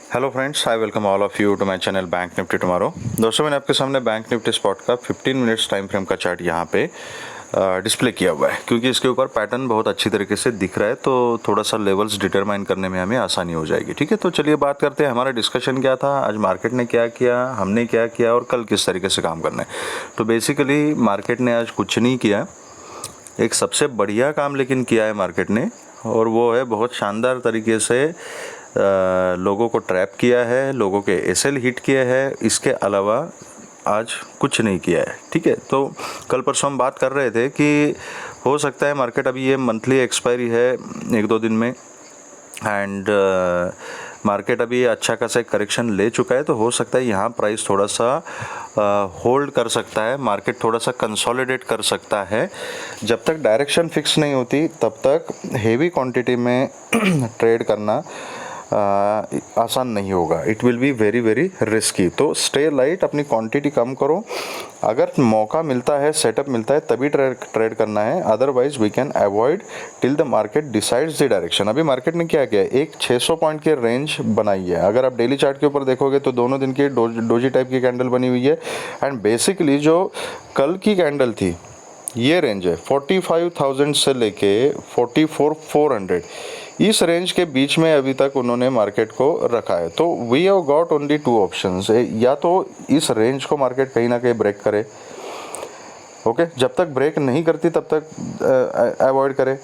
Hello friends, I welcome all of you to my channel bank nifty tomorrow. दोस्तों, मैंने आपके सामने bank nifty spot का 15 minutes time frame का chart यहाँ पे डिस्प्ले किया हुआ है, क्योंकि इसके ऊपर पैटर्न बहुत अच्छी तरीके से दिख रहा है, तो थोड़ा सा लेवल्स डिटरमाइन करने में हमें आसानी हो जाएगी। ठीक है, तो चलिए बात करते हैं हमारा डिस्कशन क्या था, आज मार्केट ने क्या किया, हमने क्या किया और कल किस तरीके से काम करना है। तो बेसिकली मार्केट ने आज कुछ नहीं किया, एक सबसे बढ़िया काम लेकिन किया है मार्केट ने, और वो है बहुत शानदार तरीके से लोगों को ट्रैप किया है, लोगों के एसएल हिट किए हैं। इसके अलावा आज कुछ नहीं किया है। ठीक है, तो कल परसों हम बात कर रहे थे कि हो सकता है मार्केट, अभी ये मंथली एक्सपायरी है 1-2 दिन में, एंड मार्केट अभी अच्छा खासा एक करेक्शन ले चुका है, तो हो सकता है यहाँ प्राइस थोड़ा सा होल्ड कर सकता है, मार्केट थोड़ा सा कंसोलिडेट कर सकता है। जब तक डायरेक्शन फिक्स नहीं होती तब तक हेवी क्वांटिटी में ट्रेड करना आसान नहीं होगा। It will be very very risky. तो स्टे लाइट, अपनी क्वांटिटी कम करो। अगर मौका मिलता है, सेटअप मिलता है, तभी ट्रेड करना है, otherwise we can avoid till the market decides the direction. अभी मार्केट ने क्या किया है, एक 600 पॉइंट की रेंज बनाई है। अगर आप डेली चार्ट के ऊपर देखोगे तो दोनों दिन की डोजी टाइप की कैंडल बनी हुई है, एंड बेसिकली जो कल की कैंडल थी, ये रेंज है 45,000 से लेके 44,400, इस रेंज के बीच में अभी तक उन्होंने मार्केट को रखा है। तो we have got only 2 options, या तो इस रेंज को मार्केट कहीं ना कहीं ब्रेक करे, ओके, जब तक ब्रेक नहीं करती तब तक अवॉइड करे,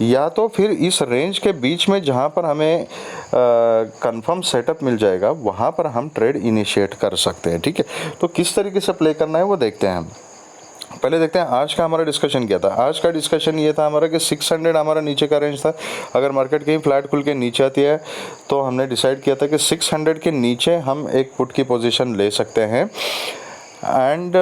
या तो फिर इस रेंज के बीच में जहाँ पर हमें कंफर्म सेटअप मिल जाएगा वहाँ पर हम ट्रेड इनिशिएट कर सकते हैं। ठीक है, तो किस तरीके से प्ले करना है वो देखते हैं हम। पहले देखते हैं आज का हमारा डिस्कशन क्या था। आज का डिस्कशन ये था हमारा कि 600 हमारा नीचे का रेंज था। अगर मार्केट कहीं फ्लैट खुल के नीचे आती है तो हमने डिसाइड किया था कि 600 के नीचे हम एक पुट की पोजीशन ले सकते हैं, एंड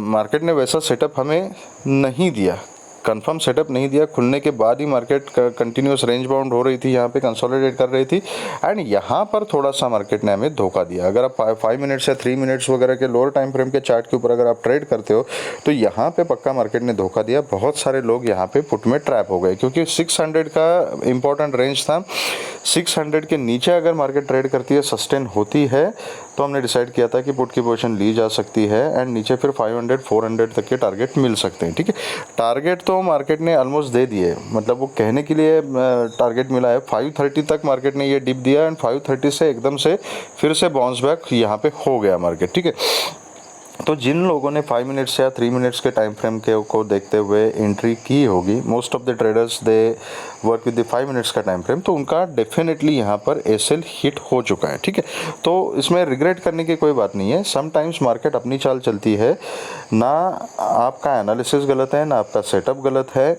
मार्केट ने वैसा सेटअप हमें नहीं दिया, कंफर्म सेटअप नहीं दिया। खुलने के बाद ही मार्केट कंटिन्यूस रेंज बाउंड हो रही थी, यहाँ पे कंसोलिडेट कर रही थी, एंड यहाँ पर थोड़ा सा मार्केट ने हमें धोखा दिया। अगर आप 5 मिनट्स या 3 मिनट्स वगैरह के लोअर टाइम फ्रेम के चार्ट के ऊपर अगर आप ट्रेड करते हो तो यहाँ पे पक्का मार्केट ने धोखा दिया। बहुत सारे लोग यहाँ पे पुट में ट्रैप हो गए, क्योंकि 600 का इंपॉर्टेंट रेंज था। 600 के नीचे अगर मार्केट ट्रेड करती है, सस्टेन होती है, तो हमने डिसाइड किया था कि पुट की पोजीशन ली जा सकती है, एंड नीचे फिर 500-400 तक के टारगेट मिल सकते हैं। ठीक है, टारगेट तो मार्केट ने ऑलमोस्ट दे दिए, मतलब वो कहने के लिए टारगेट मिला है। 530 तक मार्केट ने ये डिप दिया, एंड 530 से एकदम से फिर से बाउंस बैक यहाँ पे हो गया मार्केट। ठीक है, तो जिन लोगों ने 5 मिनट्स या 3 मिनट्स के टाइम फ्रेम के को देखते हुए एंट्री की होगी, most of the traders they work with the 5 minutes का टाइम फ्रेम, तो उनका डेफिनेटली यहाँ पर एसएल हिट हो चुका है। ठीक है, तो इसमें रिग्रेट करने की कोई बात नहीं है। समटाइम्स मार्केट अपनी चाल चलती है, ना आपका एनालिसिस गलत है, ना आपका सेटअप गलत है।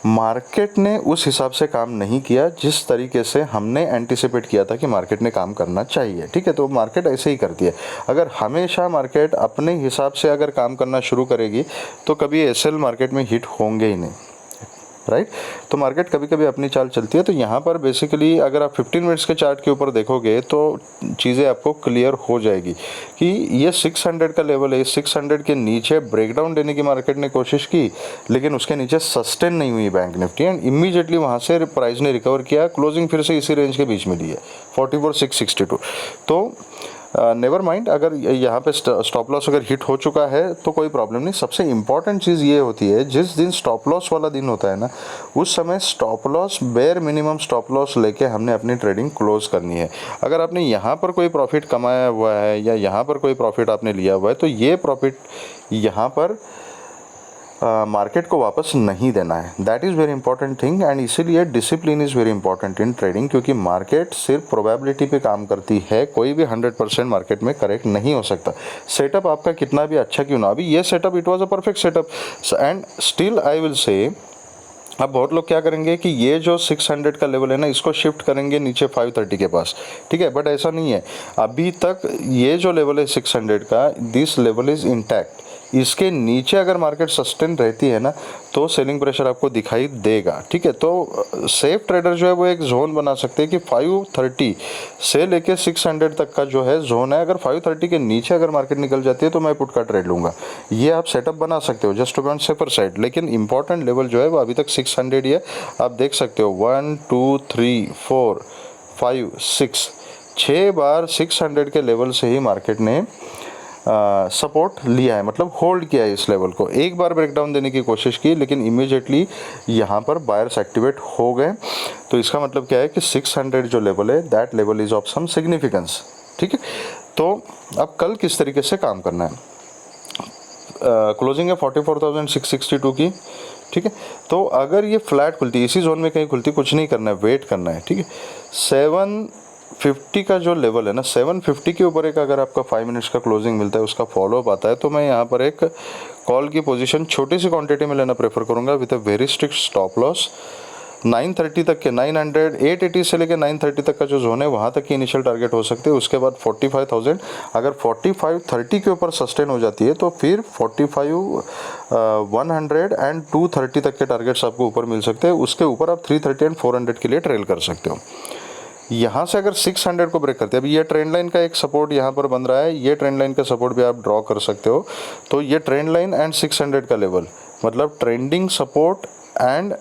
मार्केट ने उस हिसाब से काम नहीं किया जिस तरीके से हमने एंटिसिपेट किया था कि मार्केट ने काम करना चाहिए। ठीक है, तो मार्केट ऐसे ही करती है। अगर हमेशा मार्केट अपने हिसाब से अगर काम करना शुरू करेगी तो कभी एसएल मार्केट में हिट होंगे ही नहीं, राइट। तो मार्केट कभी कभी अपनी चाल चलती है। तो यहाँ पर बेसिकली अगर आप 15 मिनट्स के चार्ट के ऊपर देखोगे तो चीज़ें आपको क्लियर हो जाएगी कि ये 600 का लेवल है। 600 के नीचे ब्रेकडाउन देने की मार्केट ने कोशिश की, लेकिन उसके नीचे सस्टेन नहीं हुई बैंक निफ्टी, एंड इमीडिएटली वहाँ से प्राइस ने रिकवर किया, क्लोजिंग फिर से इसी रेंज के बीच में दी है 44,662। तो नेवर माइंड, अगर यहाँ पे स्टॉप लॉस अगर हिट हो चुका है तो कोई प्रॉब्लम नहीं। सबसे इम्पॉर्टेंट चीज़ ये होती है, जिस दिन स्टॉप लॉस वाला दिन होता है ना, उस समय stop loss, bare minimum stop loss लेके हमने अपनी ट्रेडिंग क्लोज करनी है। अगर आपने यहाँ पर कोई प्रॉफिट कमाया हुआ है या यहाँ पर कोई प्रॉफिट आपने लिया हुआ है, तो ये प्रॉफिट यहाँ पर मार्केट को वापस नहीं देना है। That is very important thing, and इसीलिए discipline is very important in trading, क्योंकि मार्केट सिर्फ प्रोबेबिलिटी पे काम करती है। कोई भी 100% मार्केट में करेक्ट नहीं हो सकता। सेटअप आपका कितना भी अच्छा क्यों ना, अभी ये setup it was a perfect setup, and still I will say अब बहुत लोग क्या करेंगे कि ये जो 600 का लेवल है ना, इसको शिफ्ट करेंगे नीचे 530 के पास। ठीक है, बट ऐसा नहीं है। अभी तक ये जो लेवल है 600 का, दिस लेवल इज़ इंटैक्ट। इसके नीचे अगर मार्केट सस्टेन रहती है ना, तो सेलिंग प्रेशर आपको दिखाई देगा। ठीक है, तो सेफ ट्रेडर जो है वो एक जोन बना सकते हैं कि 530 से लेके 600 तक का जो है जोन है। अगर 530 के नीचे अगर मार्केट निकल जाती है तो मैं पुट का ट्रेड लूँगा। ये आप सेटअप बना सकते हो just to be on safer side, लेकिन इंपॉर्टेंट लेवल जो है वो अभी तक 600 ही है। आप देख सकते हो 1 2 3 4 5 6 6 बार 600 के लेवल से ही मार्केट ने सपोर्ट लिया है, मतलब होल्ड किया है इस लेवल को। एक बार ब्रेकडाउन देने की कोशिश की लेकिन इमीडिएटली यहाँ पर बायर्स एक्टिवेट हो गए। तो इसका मतलब क्या है कि 600 जो लेवल है that level is of some significance, ठीक है। तो अब कल किस तरीके से काम करना है, क्लोजिंग है 44,662 की, ठीक है। तो अगर ये फ्लैट खुलती है, इसी जोन में कहीं खुलती, कुछ नहीं करना है, वेट करना है, ठीक है। 750 का जो लेवल है ना, 750 के ऊपर एक अगर आपका 5 मिनट्स का क्लोजिंग मिलता है, उसका फॉलोअप आता है, तो मैं यहाँ पर एक कॉल की पोजीशन छोटी सी क्वांटिटी में लेना प्रेफर करूँगा with a very strict stop loss. 930 तक के 880 से लेकर 930 तक का जो जोन है वहाँ तक की इनिशियल टारगेट हो सकते हैं। उसके बाद 45,000 अगर 4530 के ऊपर सस्टेन हो जाती है तो फिर 45,100 एंड 230 तक के टारगेट्स आपको ऊपर मिल सकते हैं। उसके ऊपर आप 330 एंड 400 के लिए ट्रेल कर सकते हो। यहाँ से अगर 600 को ब्रेक करते हैं, अभी ये ट्रेंड लाइन का एक सपोर्ट यहाँ पर बन रहा है, ये ट्रेंड लाइन का सपोर्ट भी आप ड्रॉ कर सकते हो। तो ये ट्रेंड लाइन एंड 600 का लेवल, मतलब trending support and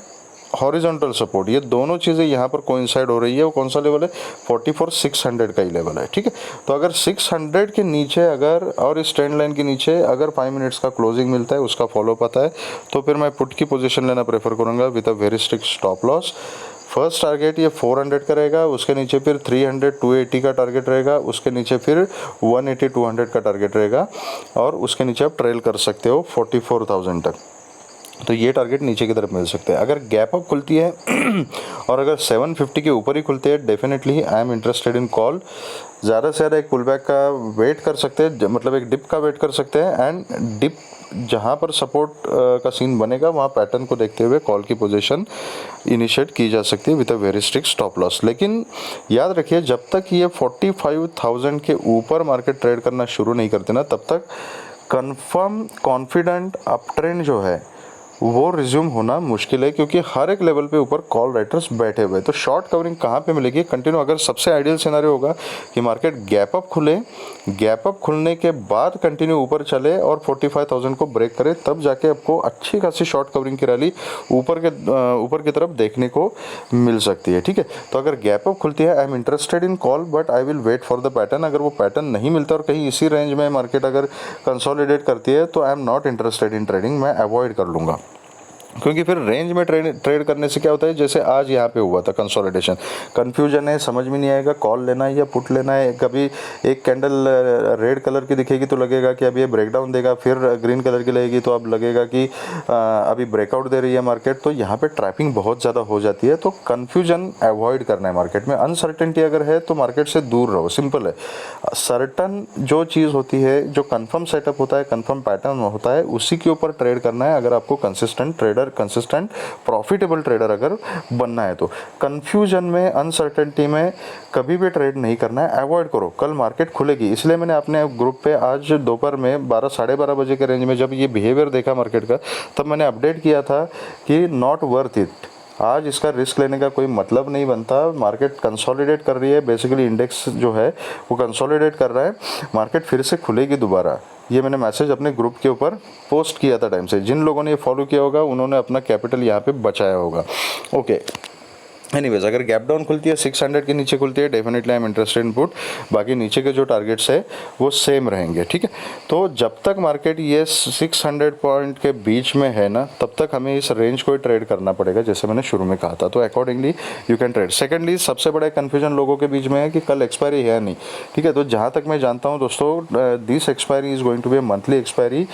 horizontal support, ये दोनों चीज़ें यहाँ पर कोइंसाइड हो रही है। वो कौन सा लेवल है, 44,600 का ही लेवल है, ठीक है। तो अगर 600 के नीचे अगर, और इस ट्रेंड लाइन के नीचे अगर 5 मिनट्स का क्लोजिंग मिलता है, उसका फॉलो आता है, तो फिर मैं पुट की पोजीशन लेना प्रेफर करूँगा with a very strict stop loss. First target ये 400 का रहेगा, उसके नीचे फिर 300 280 का टारगेट रहेगा, उसके नीचे फिर 180 200 का टारगेट रहेगा, और उसके नीचे आप ट्रेल कर सकते हो 44,000 तक। तो ये टारगेट नीचे की तरफ मिल सकते हैं। अगर गैप अप खुलती है और अगर 750 के ऊपर ही खुलते हैं, definitely I am interested in call. ज़्यादा से ज़्यादा एक पुल बैक का वेट कर सकते हैं, मतलब एक डिप का वेट कर सकते हैं, एंड डिप जहाँ पर सपोर्ट का सीन बनेगा वहाँ पैटर्न को देखते हुए कॉल की पोजीशन इनिशिएट की जा सकती है with a very strict stop loss. लेकिन याद रखिए, जब तक ये 45,000 के ऊपर मार्केट ट्रेड करना शुरू नहीं करते ना, तब तक कंफर्म कॉन्फिडेंट अप ट्रेंड जो है वो रिज्यूम होना मुश्किल है, क्योंकि हर एक लेवल पे ऊपर कॉल राइटर्स बैठे हुए हैं। तो शॉर्ट कवरिंग कहाँ पे मिलेगी, कंटिन्यू। अगर सबसे आइडियल सिनेरियो होगा कि मार्केट गैप अप खुले, गैप अप खुलने के बाद कंटिन्यू ऊपर चले और 45,000 को ब्रेक करे, तब जाके आपको अच्छी खासी शॉर्ट कवरिंग की रैली ऊपर की तरफ देखने को मिल सकती है, ठीक है। तो अगर गैप अप खुलती है, I am interested in call, but I will wait for the pattern. अगर वो पैटर्न नहीं मिलता और कहीं इसी रेंज में मार्केट अगर कंसोलिडेट करती है, तो I am not interested in trading, मैं अवॉइड कर लूँगा। क्योंकि फिर रेंज में ट्रेड करने से क्या होता है, जैसे आज यहाँ पे हुआ था कंसोलिडेशन, कन्फ्यूजन है, समझ में नहीं आएगा कॉल लेना है या पुट लेना है। कभी एक कैंडल रेड कलर की दिखेगी तो लगेगा कि अब ये ब्रेकडाउन देगा, फिर ग्रीन कलर की लगेगी तो अब लगेगा कि अभी ब्रेकआउट दे रही है मार्केट। तो यहाँ पे ट्रैपिंग बहुत ज़्यादा हो जाती है। तो कन्फ्यूजन अवॉइड करना है मार्केट में। अनसर्टेनिटी अगर है तो मार्केट से दूर रहो, सिंपल है। सर्टन जो चीज़ होती है, जो कन्फर्म सेटअप होता है, कन्फर्म पैटर्न होता है, उसी के ऊपर ट्रेड करना है अगर आपको consistent trader, consistent profitable trader अगर बनना है। तो कंफ्यूजन में, अनसर्टेनिटी में कभी भी ट्रेड नहीं करना है, अवॉइड करो। कल मार्केट खुलेगी, इसलिए मैंने अपने ग्रुप पे आज दोपहर में 12 साढ़े 12 बजे के रेंज में जब ये बिहेवियर देखा मार्केट का, तब मैंने अपडेट किया था कि नॉट वर्थ इट, आज इसका रिस्क लेने का कोई मतलब नहीं बनता। मार्केट कंसोलिडेट कर रही है, बेसिकली इंडेक्स जो है वो कंसोलिडेट कर रहा है, मार्केट फिर से खुलेगी दोबारा। ये मैंने मैसेज अपने ग्रुप के ऊपर पोस्ट किया था टाइम से। जिन लोगों ने ये फॉलो किया होगा उन्होंने अपना कैपिटल यहाँ पे बचाया होगा। ओके, एनीवेज, अगर गैप डाउन खुलती है 600 के नीचे खुलती है, definitely I am interested in put. बाकी नीचे के जो टारगेट्स है वो सेम रहेंगे, ठीक है। तो जब तक मार्केट ये 600 पॉइंट के बीच में है ना, तब तक हमें इस रेंज को ही ट्रेड करना पड़ेगा, जैसे मैंने शुरू में कहा था। तो accordingly you can trade. Secondly, सबसे बड़ा कन्फ्यूजन लोगों के बीच में है कि कल एक्सपायरी है नहीं, ठीक है। तो जहाँ तक मैं जानता हूँ दोस्तों, this expiry is going to be monthly expiry,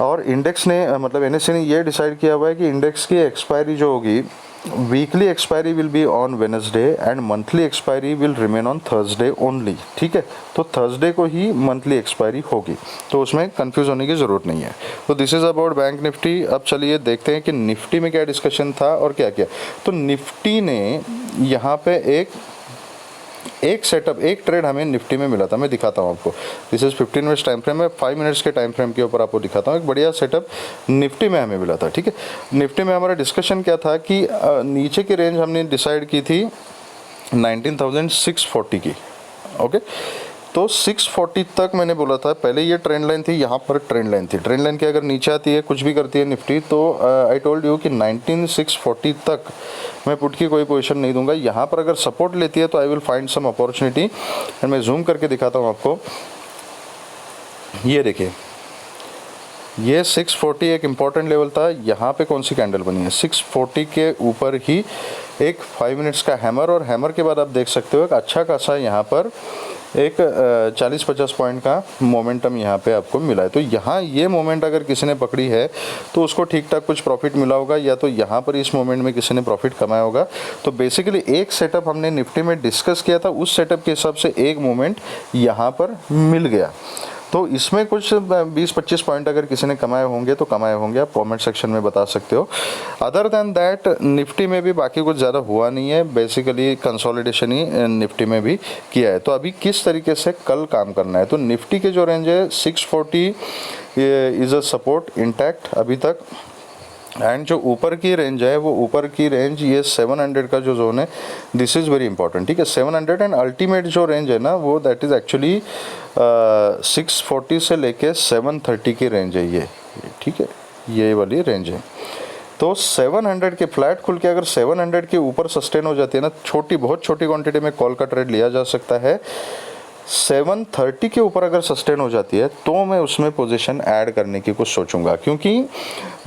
और इंडेक्स ने, मतलब एनएससी ने ये डिसाइड किया हुआ है कि इंडेक्स की एक्सपायरी जो होगी, weekly expiry will be on Wednesday and monthly expiry will remain on Thursday only, ठीक है। तो थर्सडे को ही मंथली एक्सपायरी होगी, तो उसमें कंफ्यूज होने की ज़रूरत नहीं है। तो this is about bank Nifty. अब चलिए देखते हैं कि निफ्टी में क्या डिस्कशन था और क्या क्या। तो निफ्टी ने यहाँ पे एक सेटअप, एक ट्रेड हमें निफ्टी में मिला था, मैं दिखाता हूँ आपको। This is 15 minutes time frame है, 5 मिनट्स के टाइम फ्रेम के ऊपर आपको दिखाता हूँ। एक बढ़िया सेटअप निफ्टी में हमें मिला था, ठीक है। निफ्टी में हमारा डिस्कशन क्या था कि नीचे की रेंज हमने डिसाइड की थी 19,640 की, ओके। तो 640 तक मैंने बोला था, पहले ये ट्रेंड लाइन थी, यहाँ पर ट्रेंड लाइन थी। ट्रेंड लाइन की अगर नीचे आती है, कुछ भी करती है निफ्टी, तो आई टोल्ड यू कि 19640 तक मैं पुट की कोई पोजीशन नहीं दूंगा। यहाँ पर अगर सपोर्ट लेती है तो I will find some opportunity. And मैं जूम करके दिखाता हूँ आपको, ये देखिए, ये 640 एक इम्पॉर्टेंट लेवल था। यहाँ पे कौन सी कैंडल बनी है, 640 के ऊपर ही एक 5 मिनट्स का हैमर, और हैमर के बाद आप देख सकते हो एक अच्छा खासा यहाँ पर एक 40-50 पॉइंट का मोमेंटम यहाँ पे आपको मिला है। तो यहाँ ये मोमेंट अगर किसी ने पकड़ी है तो उसको ठीक ठाक कुछ प्रॉफिट मिला होगा, या तो यहाँ पर इस मोमेंट में किसी ने प्रॉफिट कमाया होगा। तो बेसिकली एक सेटअप हमने निफ्टी में डिस्कस किया था, उस सेटअप के हिसाब से एक मोमेंट यहाँ पर मिल गया। तो इसमें कुछ 20-25 पॉइंट अगर किसी ने कमाए होंगे तो कमाए होंगे, आप कमेंट सेक्शन में बता सकते हो। अदर देन दैट निफ्टी में भी बाकी कुछ ज़्यादा हुआ नहीं है, बेसिकली कंसोलिडेशन ही निफ्टी में भी किया है। तो अभी किस तरीके से कल काम करना है, तो निफ्टी के जो रेंज है 640 इज़ अ सपोर्ट इंटैक्ट अभी तक। एंड जो ऊपर की रेंज है, वो ऊपर की रेंज ये 700 का जो जोन है, दिस इज़ वेरी इंपॉर्टेंट, ठीक है। 700 एंड अल्टीमेट जो रेंज है ना, वो दैट इज़ एक्चुअली 640 से लेके 730 की रेंज है ये, ठीक है, ये वाली रेंज है। तो 700 के फ्लैट खुल के अगर 700 के ऊपर सस्टेन हो जाती है ना, छोटी बहुत छोटी क्वांटिटी में कॉल का ट्रेड लिया जा सकता है। 730 के ऊपर अगर सस्टेन हो जाती है तो मैं उसमें पोजीशन ऐड करने की कुछ सोचूंगा, क्योंकि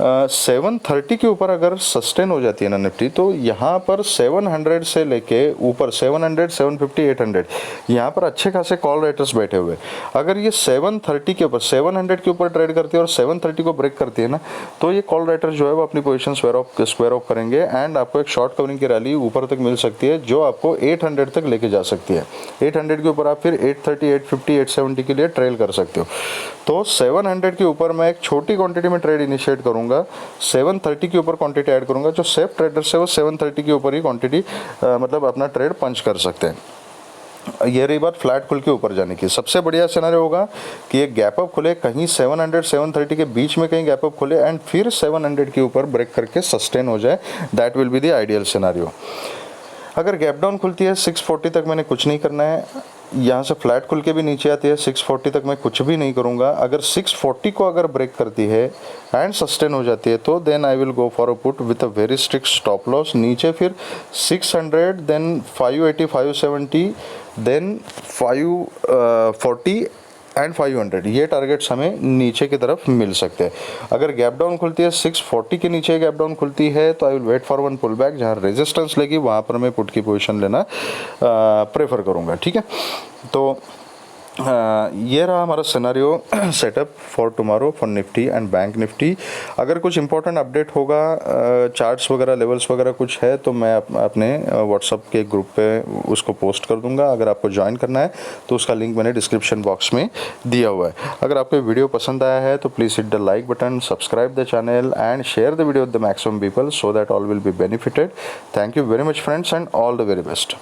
730 के ऊपर अगर सस्टेन हो जाती है ना निफ्टी, तो यहाँ पर 700 से लेके ऊपर 700, 750, 800 यहाँ पर अच्छे खासे कॉल राइटर्स बैठे हुए। अगर ये 730 के ऊपर 700 के ऊपर ट्रेड करती है और 730 को ब्रेक करती है ना, तो ये कॉल राइटर जो है वो अपनी पोजीशन स्क्वायर ऑफ करेंगे एंड आपको एक शॉर्ट कवरिंग की रैली ऊपर तक मिल सकती है, जो आपको 800 तक लेके जा सकती है। 800 के ऊपर आप फिर 830, 850, 870 के लिए ट्रेल कर सकते हो। तो 700 के ऊपर मैं एक छोटी क्वांटिटी में ट्रेड इनिशिएट करूंगा, 730 के ऊपर क्वांटिटी ऐड करूंगा। जो सेफ ट्रेडर्स है वो 730 के ऊपर ही क्वांटिटी मतलब अपना ट्रेड पंच कर सकते हैं। ये रही बात फ्लैट खुल के ऊपर जाने की। सबसे बढ़िया सिनेरियो होगा कि एक गैप अप खुले कहीं 700 730 के बीच में, कहीं गैप अप खुले एंड फिर 700 के ऊपर ब्रेक करके सस्टेन हो जाए। That will be the ideal scenario. अगर गैप डाउन खुलती है 640 तक, मैंने कुछ नहीं करना है। यहाँ से फ्लैट खुल के भी नीचे आती है 640 तक, मैं कुछ भी नहीं करूँगा। अगर 640 को अगर ब्रेक करती है एंड सस्टेन हो जाती है तो then I will go for a put with a very strict stop loss. नीचे फिर 600, देन 580, 570, देन 540 एंड 500, ये टारगेट्स हमें नीचे की तरफ मिल सकते हैं। अगर गैप डाउन खुलती है 640 के नीचे गैप डाउन खुलती है तो I will wait for one pull back, जहाँ रेजिस्टेंस लेगी वहाँ पर मैं पुट की पोजीशन लेना प्रेफर करूँगा, ठीक है। तो ये रहा हमारा scenario setup for tomorrow for Nifty and bank Nifty. अगर कुछ इंपॉर्टेंट अपडेट होगा, चार्ट्स वगैरह, लेवल्स वगैरह कुछ है, तो मैं अपने व्हाट्सअप के ग्रुप पे उसको पोस्ट कर दूंगा। अगर आपको ज्वाइन करना है तो उसका लिंक मैंने डिस्क्रिप्शन बॉक्स में दिया हुआ है। अगर आपको वीडियो पसंद आया है तो please hit the like button, subscribe the channel and share the video with the maximum people so that all will be benefited. Thank you very much friends and all the very best.